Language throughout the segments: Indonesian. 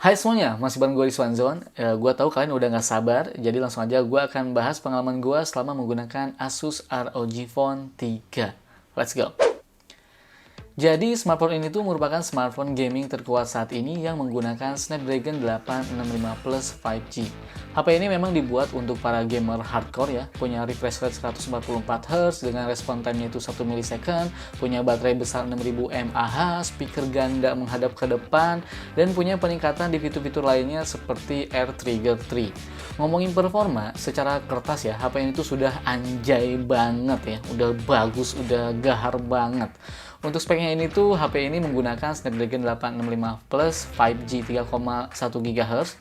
Hai semuanya, masih bareng gue di Swanzone. Gue tahu kalian udah nggak sabar, jadi langsung aja gue akan bahas pengalaman gue selama menggunakan Asus ROG Phone 3. Let's go! Jadi, smartphone ini tuh merupakan smartphone gaming terkuat saat ini yang menggunakan Snapdragon 865 Plus 5G. HP ini memang dibuat untuk para gamer hardcore ya, punya refresh rate 144Hz dengan respon time-nya itu 1 millisecond, punya baterai besar 6000 mAh, speaker ganda menghadap ke depan, dan punya peningkatan di fitur-fitur lainnya seperti Air Trigger 3. Ngomongin performa, secara kertas ya, HP ini tuh sudah anjay banget ya, udah bagus, udah gahar banget. Untuk speknya ini tuh HP ini menggunakan Snapdragon 865 Plus 5G 3,1 GHz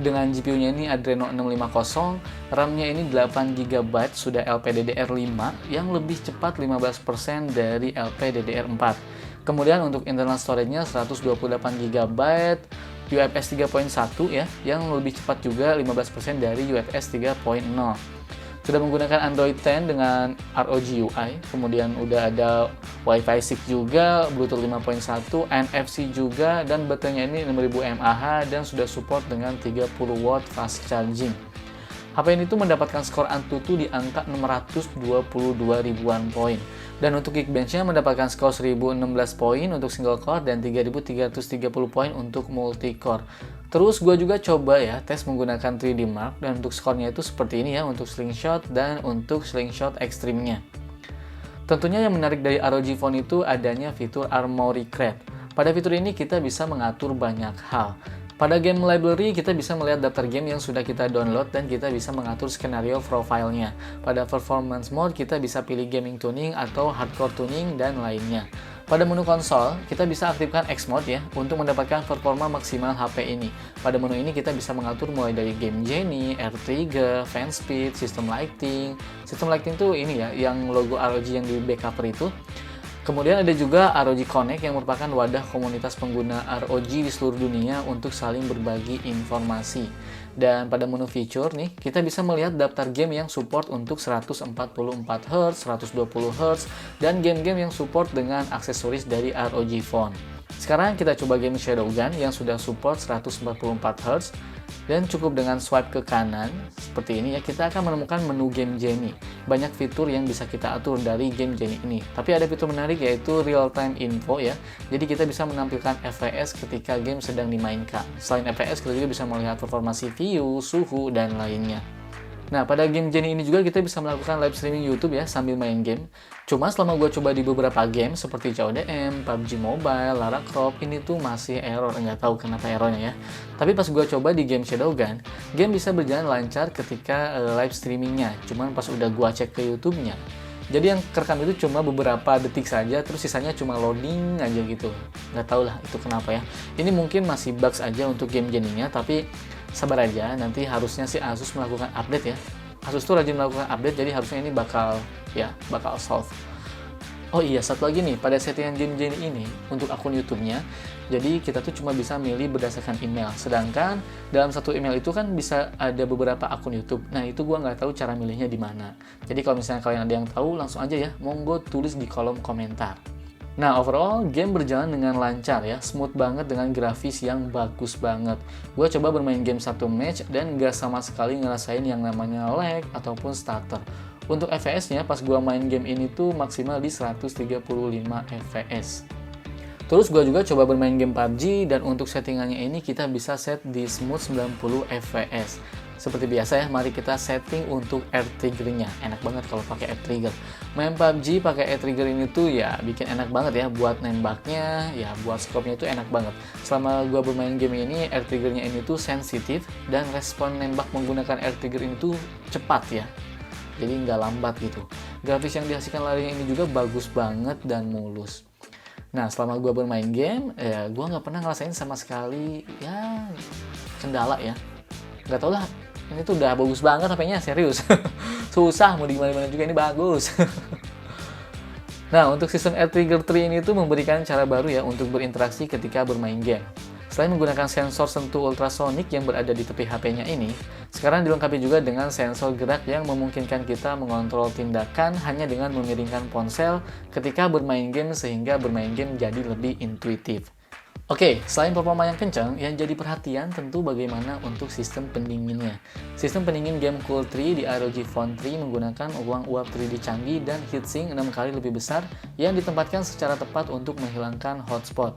dengan GPU-nya ini Adreno 650, RAM-nya ini 8 GB sudah LPDDR5 yang lebih cepat 15% dari LPDDR4. Kemudian untuk internal storage-nya 128 GB UFS 3.1 ya, yang lebih cepat juga 15% dari UFS 3.0. Sudah menggunakan Android 10 dengan ROG UI, kemudian udah ada Wi-Fi 6 juga, Bluetooth 5.1, NFC juga, dan baterainya ini 6000 mAh dan sudah support dengan 30 watt fast charging. HP ini tuh mendapatkan skor Antutu di angka 622 ribuan poin. Dan untuk Geekbench-nya mendapatkan skor 1016 poin untuk single core dan 3330 poin untuk multi core. Terus gue juga coba ya tes menggunakan 3D Mark dan untuk skornya itu seperti ini ya untuk slingshot dan untuk slingshot ekstrimnya. Tentunya yang menarik dari ROG Phone itu adanya fitur Armoury Crate. Pada fitur ini kita bisa mengatur banyak hal. Pada game library, kita bisa melihat daftar game yang sudah kita download dan kita bisa mengatur skenario profilnya. Pada performance mode, kita bisa pilih gaming tuning atau hardcore tuning dan lainnya. Pada menu konsol, kita bisa aktifkan X mode ya untuk mendapatkan performa maksimal HP ini. Pada menu ini kita bisa mengatur mulai dari game Genie, Air Trigger, fan speed, system lighting. System lighting tuh ini ya, yang logo ROG yang di back cover itu. Kemudian ada juga ROG Connect yang merupakan wadah komunitas pengguna ROG di seluruh dunia untuk saling berbagi informasi. Dan pada menu feature nih, kita bisa melihat daftar game yang support untuk 144Hz, 120Hz, dan game-game yang support dengan aksesoris dari ROG Phone. Sekarang kita coba game Shadowgun yang sudah support 144Hz. Dan cukup dengan swipe ke kanan, seperti ini ya, kita akan menemukan menu game Genie. Banyak fitur yang bisa kita atur dari game Genie ini. Tapi ada fitur menarik yaitu real time info ya. Jadi kita bisa menampilkan FPS ketika game sedang dimainkan. Selain FPS, kita juga bisa melihat performa CPU, suhu, dan lainnya. Nah, pada game Genie ini juga kita bisa melakukan live streaming YouTube ya sambil main game. Cuma selama gue coba di beberapa game seperti CODM, PUBG Mobile, Lara Croft, ini tuh masih error, nggak tahu kenapa errornya ya. Tapi pas gue coba di game Shadowgun, game bisa berjalan lancar ketika live streamingnya. Cuman pas udah gue cek ke YouTube-nya, jadi yang kerekam itu cuma beberapa detik saja, terus sisanya cuma loading aja gitu. Nggak tahu lah itu kenapa ya. Ini mungkin masih bugs aja untuk game Genie-nya, tapi sabar aja, nanti harusnya sih Asus melakukan update ya. Asus tuh rajin melakukan update, jadi harusnya ini bakal solve. Oh iya, satu lagi nih, pada settingan game Genie ini, untuk akun YouTube-nya, jadi kita tuh cuma bisa milih berdasarkan email. Sedangkan dalam satu email itu kan bisa ada beberapa akun YouTube. Nah, itu gua nggak tahu cara milihnya di mana. Jadi kalau misalnya kalian ada yang tahu, langsung aja ya, monggo tulis di kolom komentar. Nah, overall, game berjalan dengan lancar ya, smooth banget dengan grafis yang bagus banget. Gue coba bermain game satu match dan nggak sama sekali ngerasain yang namanya lag ataupun stutter. Untuk FPS-nya, pas gue main game ini tuh maksimal di 135 FPS. Terus gue juga coba bermain game PUBG dan untuk settingannya ini kita bisa set di smooth 90 fps. Seperti biasa ya, mari kita setting untuk air trigger-nya. Enak banget kalau pakai air trigger. Main PUBG pakai air trigger ini tuh ya bikin enak banget ya buat nembaknya, ya buat scope-nya itu enak banget. Selama gue bermain game ini, air trigger-nya ini tuh sensitif dan respon nembak menggunakan air trigger ini tuh cepat ya. Jadi nggak lambat gitu. Grafis yang dihasilkan larinya ini juga bagus banget dan mulus. Nah, selama gue bermain game, gue nggak pernah ngerasain sama sekali ya kendala ya. Nggak tau lah, ini tuh udah bagus banget HP-nya, serius. Susah, mau dimana-mana juga ini bagus. Nah, untuk sistem Air Trigger 3 ini tuh memberikan cara baru ya untuk berinteraksi ketika bermain game. Selain menggunakan sensor sentuh ultrasonic yang berada di tepi HP-nya ini, sekarang dilengkapi juga dengan sensor gerak yang memungkinkan kita mengontrol tindakan hanya dengan memiringkan ponsel ketika bermain game sehingga bermain game jadi lebih intuitif. Oke, selain performa yang kencang, yang jadi perhatian tentu bagaimana untuk sistem pendinginnya. Sistem pendingin game Cool 3 di ROG Phone 3 menggunakan ruang uap 3D canggih dan heatsink 6 kali lebih besar yang ditempatkan secara tepat untuk menghilangkan hotspot.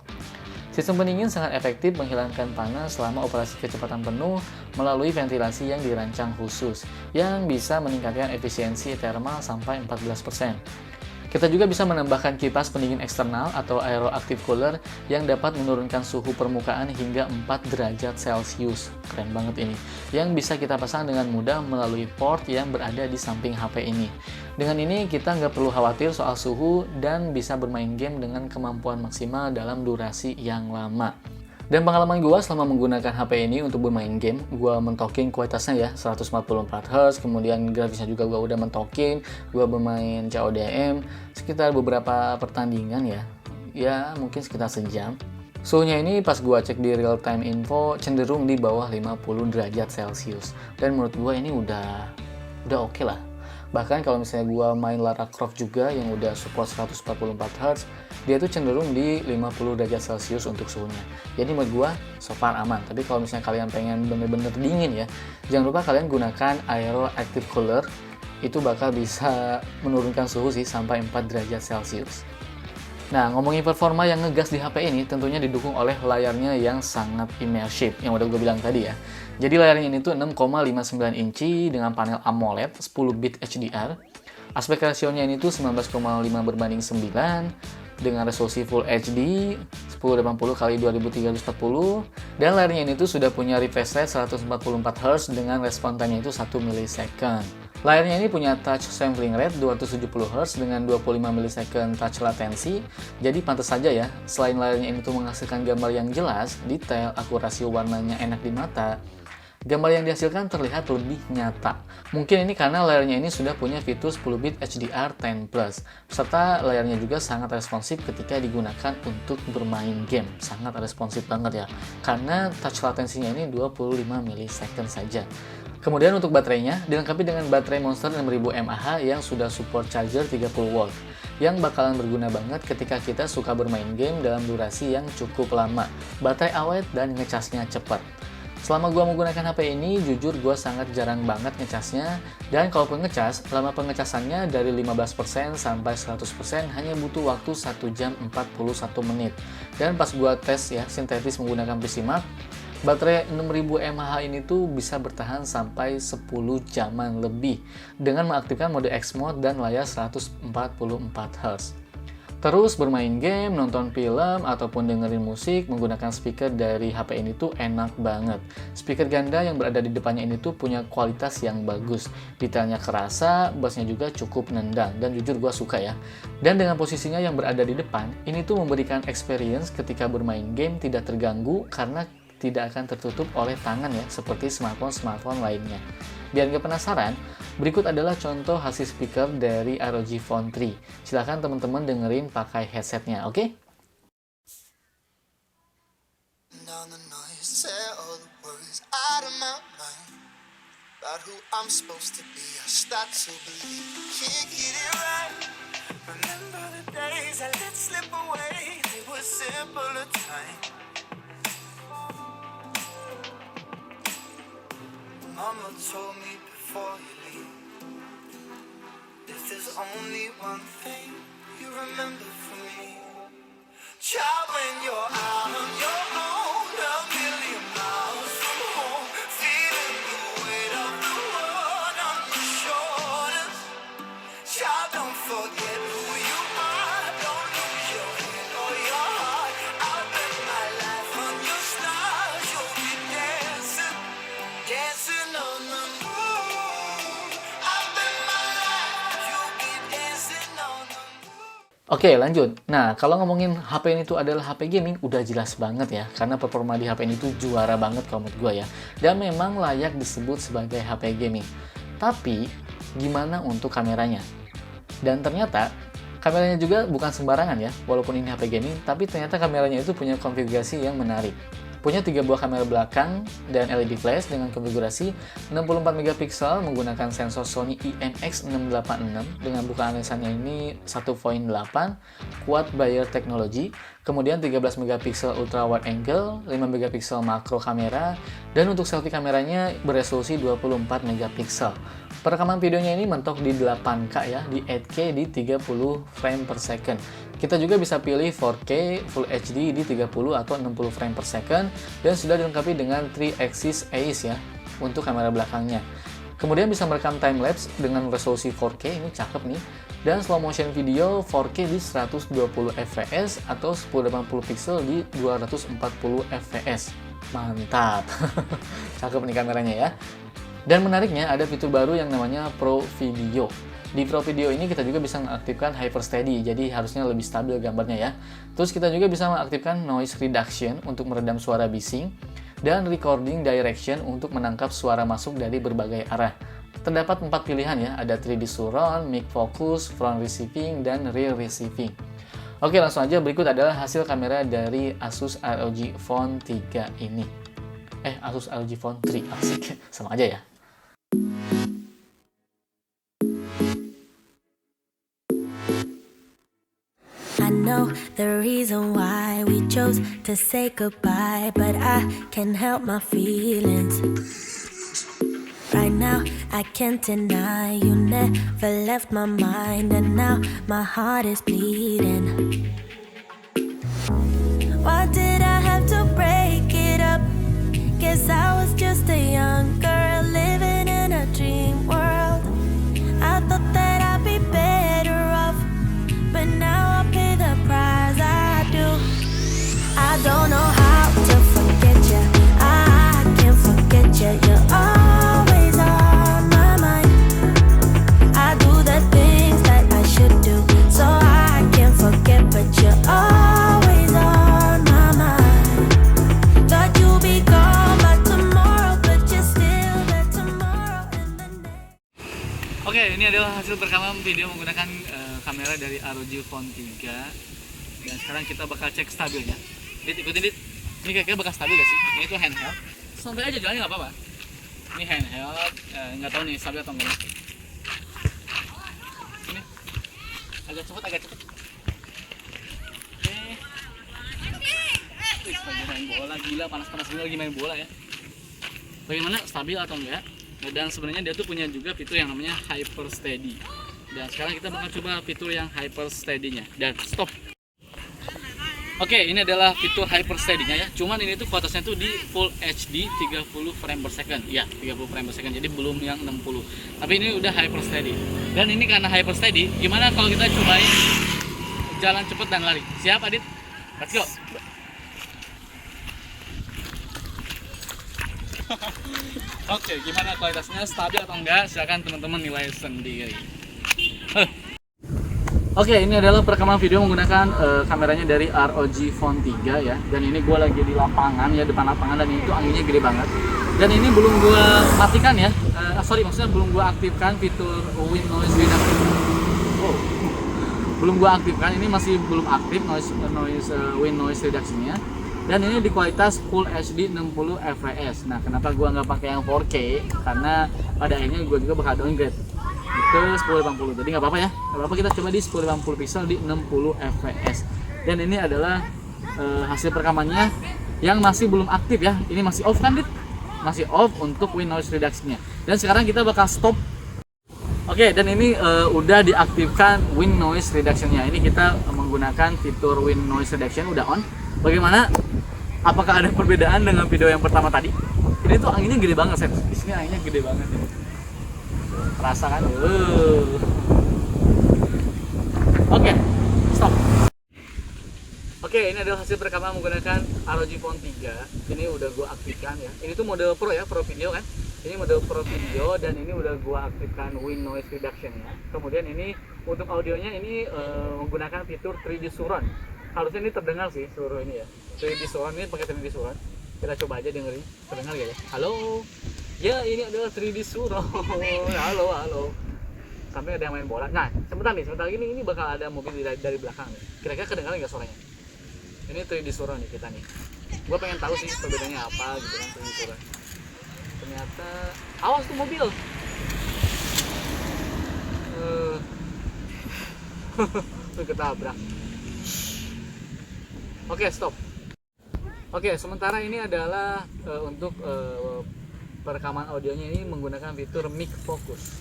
Sistem pendingin sangat efektif menghilangkan panas selama operasi kecepatan penuh melalui ventilasi yang dirancang khusus, yang bisa meningkatkan efisiensi thermal sampai 14%. Kita juga bisa menambahkan kipas pendingin eksternal atau aeroactive cooler yang dapat menurunkan suhu permukaan hingga 4 derajat Celcius. Keren banget ini. Yang bisa kita pasang dengan mudah melalui port yang berada di samping HP ini. Dengan ini kita nggak perlu khawatir soal suhu dan bisa bermain game dengan kemampuan maksimal dalam durasi yang lama. Dan pengalaman gue selama menggunakan HP ini untuk bermain game, gue mentokin kualitasnya ya 144Hz, kemudian grafisnya juga gue udah mentokin, gue bermain CODM sekitar beberapa pertandingan ya mungkin sekitar sejam. Suhunya ini pas gue cek di real time info cenderung di bawah 50 derajat Celcius, dan menurut gue ini udah oke lah. Bahkan kalau misalnya gue main Lara Croft juga yang udah support 144Hz, dia tuh cenderung di 50 derajat Celcius untuk suhunya. Jadi menurut gue so far aman. Tapi kalau misalnya kalian pengen bener-bener dingin ya, jangan lupa kalian gunakan Aero Active Cooler. Itu bakal bisa menurunkan suhu sih sampai 4 derajat Celcius. Nah, ngomongin performa yang ngegas di HP ini tentunya didukung oleh layarnya yang sangat immersive, yang udah gue bilang tadi ya. Jadi layarnya ini tuh 6,59 inci dengan panel AMOLED 10 bit HDR. Aspek rasionya ini tuh 19,5:9 dengan resolusi Full HD 1080x2340, dan layarnya ini tuh sudah punya refresh rate 144Hz dengan respon time-nya itu 1 millisecond. Layarnya ini punya touch sampling rate 270Hz dengan 25 millisecond touch latency. Jadi pantas saja ya, selain layarnya ini tuh menghasilkan gambar yang jelas, detail, akurasi warnanya enak di mata, gambar yang dihasilkan terlihat lebih nyata. Mungkin ini karena layarnya ini sudah punya fitur 10 bit HDR10+, serta layarnya juga sangat responsif ketika digunakan untuk bermain game. Sangat responsif banget ya, karena touch latensinya ini 25 millisecond saja. Kemudian untuk baterainya, dilengkapi dengan baterai Monster 6000 mAh yang sudah support charger 30W, yang bakalan berguna banget ketika kita suka bermain game dalam durasi yang cukup lama. Baterai awet dan ngecasnya cepat. Selama gue menggunakan HP ini, jujur gue sangat jarang banget ngecasnya, dan kalaupun ngecas, lama pengecasannya dari 15% sampai 100% hanya butuh waktu 1 jam 41 menit. Dan pas gue tes ya, sintetis menggunakan PC Mark, baterai 6000 mAh ini tuh bisa bertahan sampai 10 jaman lebih dengan mengaktifkan mode X Mode dan layar 144Hz. Terus bermain game, nonton film, ataupun dengerin musik menggunakan speaker dari HP ini tuh enak banget. Speaker ganda yang berada di depannya ini tuh punya kualitas yang bagus. Detailnya kerasa, bassnya juga cukup nendang, dan jujur gue suka ya. Dan dengan posisinya yang berada di depan, ini tuh memberikan experience ketika bermain game tidak terganggu karena tidak akan tertutup oleh tangan ya, seperti smartphone lainnya. Biar nggak penasaran, berikut adalah contoh hasil speaker dari ROG Phone 3. Silahkan teman-teman dengerin pakai headsetnya, oke? Mama told me before you leave, if there's only one thing you remember from me, child, when you're out on your own, a million miles from home, feeling the weight of the world on your shoulders, child, don't forget who you are, don't lose your head or your heart, I'll bet my life on your stars, you'll be dancing, dancing on the moon. I'll bet my life you'll be dancing on the moon. Oke, lanjut. Nah, kalau ngomongin HP ini tuh adalah HP gaming, udah jelas banget ya, karena performa di HP ini tuh juara banget kalau menurut gue ya, dan memang layak disebut sebagai HP gaming. Tapi, gimana untuk kameranya? Dan ternyata, kameranya juga bukan sembarangan ya, walaupun ini HP gaming, tapi ternyata kameranya itu punya konfigurasi yang menarik. Punya 3 buah kamera belakang dan LED flash dengan konfigurasi 64 MP menggunakan sensor Sony IMX686 dengan bukaan lensanya ini 1.8, quad Bayer Technology. kemudian 13 megapiksel ultra wide angle, 5 megapiksel makro kamera, dan untuk selfie kameranya beresolusi 24 megapiksel. Perekaman videonya ini mentok di 8K ya, di 8K di 30 frame per second. Kita juga bisa pilih 4K Full HD di 30 atau 60 frame per second, dan sudah dilengkapi dengan 3-axis AIS ya, untuk kamera belakangnya. Kemudian bisa merekam timelapse dengan resolusi 4K, ini cakep nih. Dan slow motion video 4K di 120 fps atau 1080 pixel di 240 fps. Mantap. Cakep nih kameranya ya. Dan menariknya ada fitur baru yang namanya Pro Video. Di Pro Video ini kita juga bisa mengaktifkan Hyper Steady, jadi harusnya lebih stabil gambarnya ya. Terus kita juga bisa mengaktifkan Noise Reduction untuk meredam suara bising, dan Recording Direction untuk menangkap suara masuk dari berbagai arah. Terdapat 4 pilihan ya, ada 3D Surround, Mic Focus, Front Receiving, dan Rear Receiving. Oke, langsung aja berikut adalah hasil kamera dari Asus ROG Phone 3 ini. Asus ROG Phone 3, asik, sama aja ya. I know the reason why we chose to say goodbye, but I can't help my feelings. Right now, I can't deny you never left my mind, and now my heart is bleeding. Why did I have to break it up? Guess I was just a young girl living in a dream world. I thought that I'd be better off, but now I pay the price I do. I don't know how to forget you. I can't forget you. You're always on my mind. I do the things that I should do, so I can't forget, but you're always on my mind. Thought you'd be gone by tomorrow, but you're still there tomorrow and the next. Oke, ini adalah hasil rekaman video menggunakan kamera dari ROG Phone 3. Dan sekarang kita bakal cek stabilnya. Dit, ikutin Dit. Ini kira-kira bakal stabil gak sih? Ini tuh handheld. Sampai aja jalannya nggak apa-apa. Ini handheld, nggak tahu nih stabil atau enggak. Ini agak cepet. Oke. Lagi main bola, gila panas-panas gila lagi main bola ya. Bagaimana stabil atau enggak? Dan sebenarnya dia tuh punya juga fitur yang namanya Hyper Steady. Dan sekarang kita bakal coba fitur yang Hyper Steady-nya. Dan stop. Oke, ini adalah fitur Hyper Steady-nya ya. Cuman ini tuh kualitasnya tuh di Full HD 30 frame per second. Ya, 30 frame per second. Jadi belum yang 60. Tapi ini udah Hyper Steady. Dan ini karena Hyper Steady, gimana kalau kita cobain jalan cepet dan lari? Siap, Adit? Let's go. Oke, gimana kualitasnya, stabil atau enggak? Silakan teman-teman nilai sendiri. Oke, ini adalah perekaman video menggunakan kameranya dari ROG Phone 3 ya. Dan ini gue lagi di lapangan ya, depan lapangan, dan itu anginnya gede banget. Dan ini belum gue matikan ya. Maksudnya belum gue aktifkan fitur Wind Noise Reduction. Wow. Belum gue aktifkan, ini masih belum aktif Wind Noise Reduction-nya. Dan ini di kualitas Full HD 60 fps. Nah, kenapa gue nggak pakai yang 4K? Karena pada akhirnya gue juga bakal downgrade ke 1080. Jadi nggak apa-apa ya. Nggak apa-apa, kita coba di 1080 pixel di 60 fps. Dan ini adalah hasil perekamannya yang masih belum aktif ya. Ini masih off kan, Dit? Masih off untuk Wind Noise Reduction-nya. Dan sekarang kita bakal stop. Oke, dan ini udah diaktifkan Wind Noise Reduction-nya. Ini kita menggunakan fitur Wind Noise Reduction udah on. Bagaimana? Apakah ada perbedaan dengan video yang pertama tadi? Ini tuh anginnya gede banget, Set. Di sini anginnya gede banget. Ya. Terasa kan? Oke, stop. Oke, ini adalah hasil perekaman menggunakan ROG Phone 3. Ini udah gua aktifkan ya. Ini tuh model Pro ya, Pro Video kan. Ini model Pro Video, dan ini udah gua aktifkan Wind Noise Reduction ya. Kemudian ini untuk audionya ini menggunakan fitur 3D Surround. Harusnya ini terdengar sih seluruh ini ya. 3D Surround, ini pakai 3D Surround. Kita coba aja dengerin. Terdengar gak ya? Halo. Ya, ini adalah 3D Surround. Halo. Sampai ada yang main bola. Nah, sebentar lagi ini bakal ada mobil dari belakang nih. Kira-kira kedengaran nggak suaranya? Ini 3D Surround nih kita nih. Gue pengen tahu sih perbedaannya apa gitu kan 3D Surround. Ternyata awas tuh mobil. Tuh ketabrak. Oke, stop. Oke, sementara ini adalah untuk perekaman audionya ini menggunakan fitur mic focus.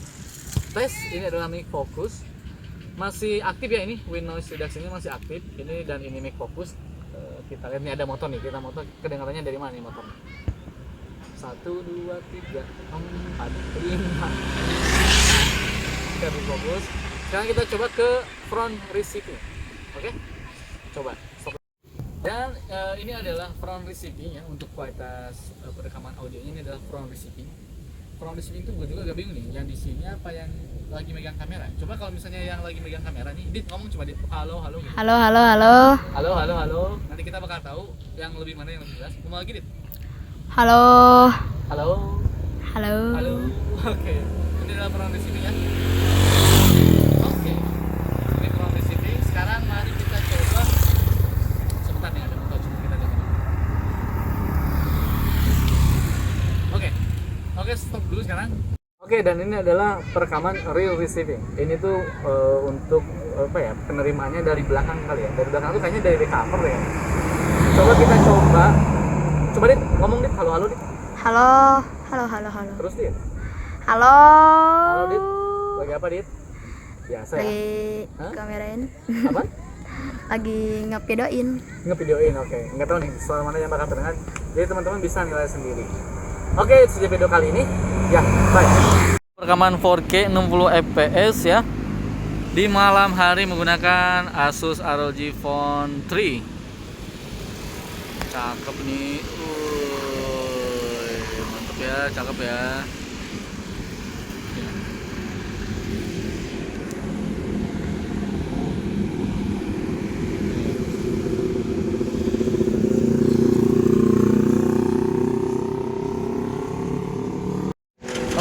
Tes, ini adalah mic focus. Masih aktif ya ini, Win Noise Reduction ini masih aktif. Ini dan ini mic focus. Kita lihat nih ada motor nih, kita motor kedengarannya dari mana nih motor? 1, 2, 3, 4, 5. Kita mic focus. Sekarang kita coba ke front receiving. Oke? Coba. Dan ini adalah front receiving ya, untuk kualitas perekaman audionya ini adalah front receiving. Front receiving itu gue juga agak bingung nih, yang di sini apa yang lagi megang kamera. Coba kalau misalnya yang lagi megang kamera nih, Dit ngomong coba Dit, halo halo gitu. Halo, halo, halo. Halo halo halo. Nanti kita bakal tahu yang lebih mana yang lebih jelas. Ngomong lagi Dit. Halo. Halo. Halo. Halo. Oke. Ini adalah front receiving ya. Oke. Ini front receiving. Sekarang mari kita coba. Sebentar nih ada motor, coba kita dengar. Oke. Oke, stop dulu sekarang. Oke, dan ini adalah perekaman real receiving. Ini tuh untuk apa ya, penerimaannya dari belakang kali ya. Dari belakang tuh kayaknya dari recover ya. Coba kita coba. Coba Dit, ngomong Dit, halo halo Dit. Halo. Halo, halo, halo. Terus Dit. Halo. Halo Dit. Lagi apa Dit? Biasa ya. Lagi Hah? kamerain. Apa? Lagi ngevideoin. Ngevideoin, oke. Nggak tahu nih soal mana yang bakal terdengar. Jadi teman-teman bisa nilai sendiri. Oke, itu saja video kali ini. Ya, bye. Rekaman 4K 60 fps ya. Di malam hari menggunakan Asus ROG Phone 3. Cakep nih. Mantap ya, cakep ya.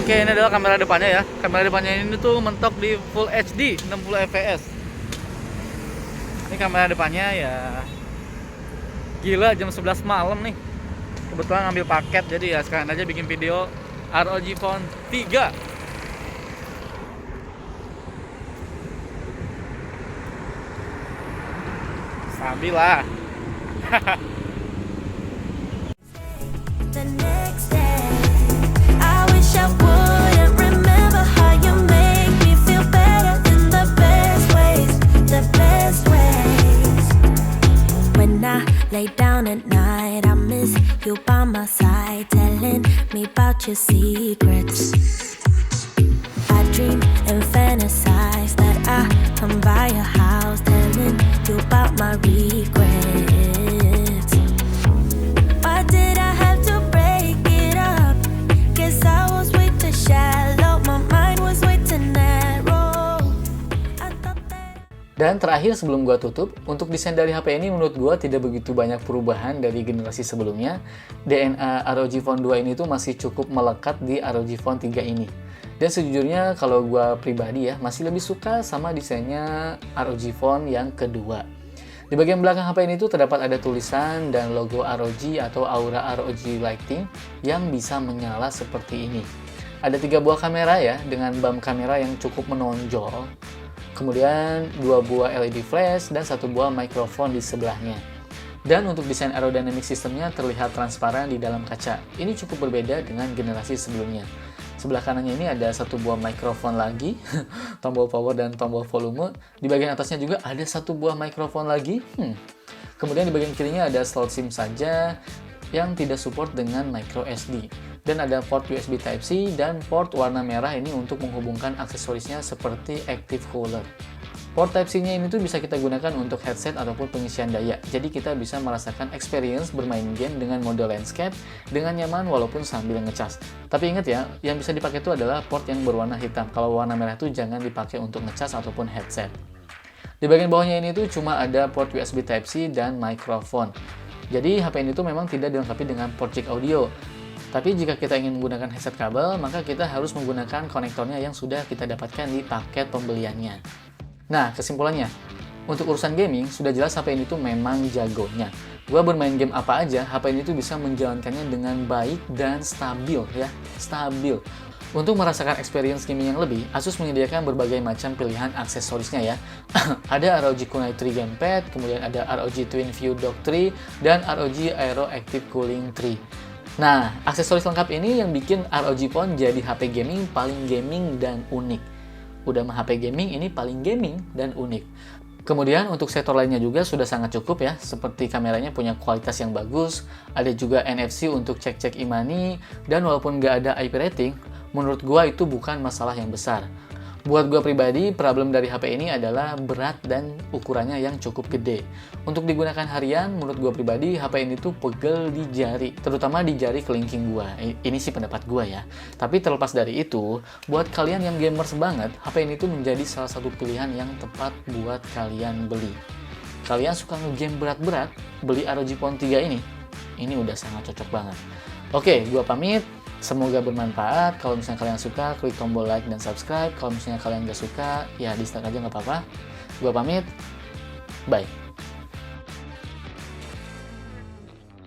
Oke, ini adalah kamera depannya ya. Kamera depannya ini tuh mentok di Full HD 60 fps. Ini kamera depannya ya. Gila, jam 11 malam nih. Kebetulan ngambil paket, jadi ya sekarang aja bikin video ROG Phone 3. Stabil lah. The next day, I wish I wouldn't remember how you make me feel better in the best ways, the best ways. When I lay down at night, I miss you by my side, telling me about your secrets. I dream and fantasize that I come by your house, telling you about my regrets. Why did I have to break it up? Guess I was way too shallow, my mind was way too narrow. I thought that... Dan terakhir sebelum gua tutup, untuk desain dari HP ini menurut gua tidak begitu banyak perubahan dari generasi sebelumnya. DNA ROG Phone 2 ini tuh masih cukup melekat di ROG Phone 3 ini. Dan sejujurnya kalau gua pribadi ya, masih lebih suka sama desainnya ROG Phone yang kedua. Di bagian belakang HP ini tuh terdapat ada tulisan dan logo ROG atau Aura ROG Lighting yang bisa menyala seperti ini. Ada 3 buah kamera ya, dengan bump kamera yang cukup menonjol. Kemudian 2 buah LED flash dan 1 buah mikrofon di sebelahnya. Dan untuk desain aerodynamic sistemnya terlihat transparan di dalam kaca. Ini cukup berbeda dengan generasi sebelumnya. Sebelah kanannya ini ada 1 buah mikrofon lagi, tombol power dan tombol volume. Di bagian atasnya juga ada 1 buah mikrofon lagi. Kemudian di bagian kirinya ada slot SIM saja yang tidak support dengan micro SD. Dan ada port USB Type-C dan port warna merah ini untuk menghubungkan aksesorisnya seperti active cooler. Port Type-C-nya ini tuh bisa kita gunakan untuk headset ataupun pengisian daya. Jadi kita bisa merasakan experience bermain game dengan mode landscape dengan nyaman walaupun sambil ngecas. Tapi ingat ya, yang bisa dipakai itu adalah port yang berwarna hitam. Kalau warna merah itu jangan dipakai untuk ngecas ataupun headset. Di bagian bawahnya ini tuh cuma ada port USB Type-C dan mikrofon. Jadi HP ini tuh memang tidak dilengkapi dengan port jack audio. Tapi jika kita ingin menggunakan headset kabel, maka kita harus menggunakan konektornya yang sudah kita dapatkan di paket pembeliannya. Nah, kesimpulannya, untuk urusan gaming, sudah jelas HP ini tuh memang jagonya. Gua bermain game apa aja, HP ini tuh bisa menjalankannya dengan baik dan stabil ya, stabil. Untuk merasakan experience gaming yang lebih, Asus menyediakan berbagai macam pilihan aksesorisnya ya. Ada ROG Kunai 3 Gamepad, kemudian ada ROG Twin View Dock 3, dan ROG Aero Active Cooling 3. Nah, aksesoris lengkap ini yang bikin ROG Phone jadi HP gaming paling gaming dan unik. Udah mah HP gaming, ini paling gaming dan unik. Kemudian untuk sektor lainnya juga sudah sangat cukup ya, seperti kameranya punya kualitas yang bagus, ada juga NFC untuk cek-cek e-money, dan walaupun nggak ada IP rating, menurut gua itu bukan masalah yang besar. Buat gua pribadi, problem dari HP ini adalah berat dan ukurannya yang cukup gede. Untuk digunakan harian, menurut gua pribadi, HP ini tuh pegel di jari, terutama di jari kelingking gua. Ini sih pendapat gua ya. Tapi terlepas dari itu, buat kalian yang gamers banget, HP ini tuh menjadi salah satu pilihan yang tepat buat kalian beli. Kalian suka ngegame berat-berat, beli ROG Phone 3 ini udah sangat cocok banget. Oke, gua pamit. Semoga bermanfaat. Kalau misalnya kalian suka, klik tombol like dan subscribe. Kalau misalnya kalian nggak suka, ya dislike aja nggak apa-apa. Gua pamit. Bye.